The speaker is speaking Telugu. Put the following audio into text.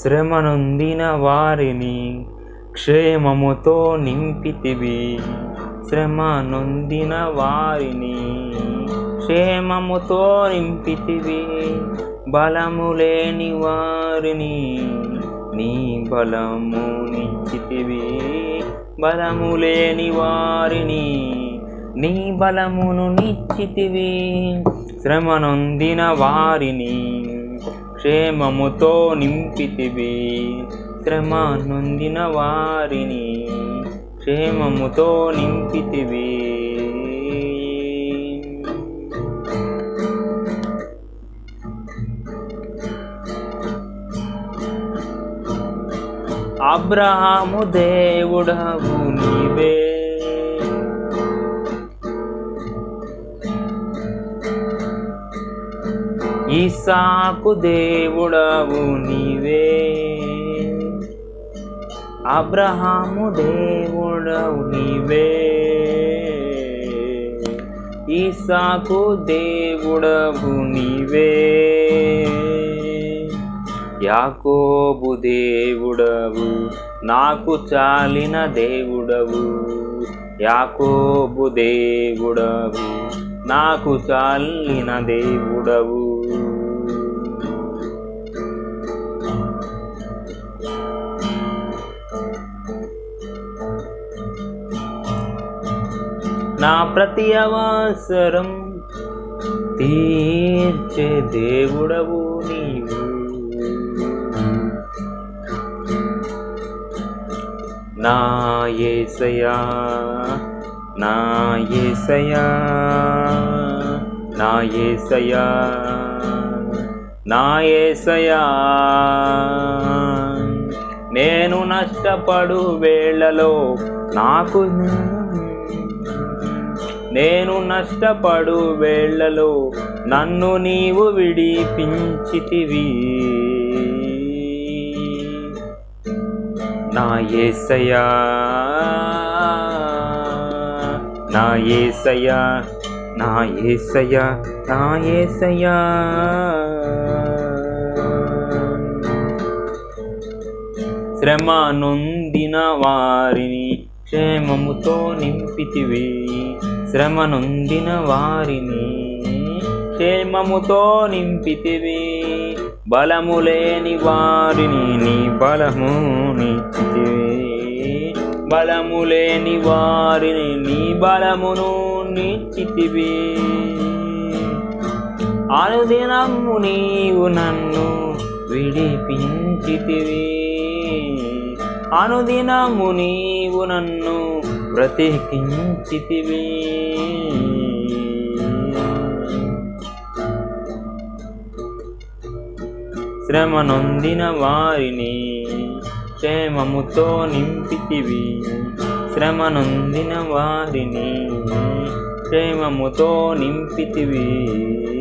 శ్రమనొందిన వారిని క్షేమముతో నింపితివి. శ్రమనొందిన వారిని క్షేమముతో నింపితివి. బలము లేని వారిని నీ బలమునిచ్చితివి. బలము లేని వారిని నీ బలమును నిచ్చితివి. శ్రమనొందిన వారిని క్షేమముతో నింపితివి. శ్రమనొందిన వారిని క్షేమముతో నింపితివి. అబ్రహాము దేవుడవు నీవే. ఇస్సాకు దేవుడవు నీవే. అబ్రహాము దేవుడవు నీవే. ఇస్సాకు దేవుడవు నీవే. యాకోబు దేవుడవు నాకు చాలిన దేవుడవు. యాకోబు దేవుడవు నాకు చాలిన దేవుడవు. నా ప్రతి అవసరం తీర్చే దేవుడవు నీవు. నా యేసయ్యా, నా యేసయ్యా, నా యేసయ్యా, నా యేసయ్యా. నేను నష్టపడు వేళలో నాకు నేను నష్టపడు వేళలో నన్ను నీవు విడిపించితివి. నా యేసయ్యా, నా యేసయ్యా, నా యేసయ్యా, నా యేసయ్యా. శ్రమనొందిన వారిని క్షేమముతో నింపితివి. శ్రమనొందిన వారిని క్షేమముతో నింపితివి. బలము లేని వారిని నీ బలమునిచ్చితివి. బలము లేని వారిని నీ బలమును నిచ్చితివి. అనుదినము నీవు నన్ను విడిపించితివి. అనుదినము నీవు నన్ను బ్రతికించితివి. శ్రమనొందిన వారిని క్షేమముతో నింపితివి. శ్రమనొందిన వారిని క్షేమముతో నింపితివి.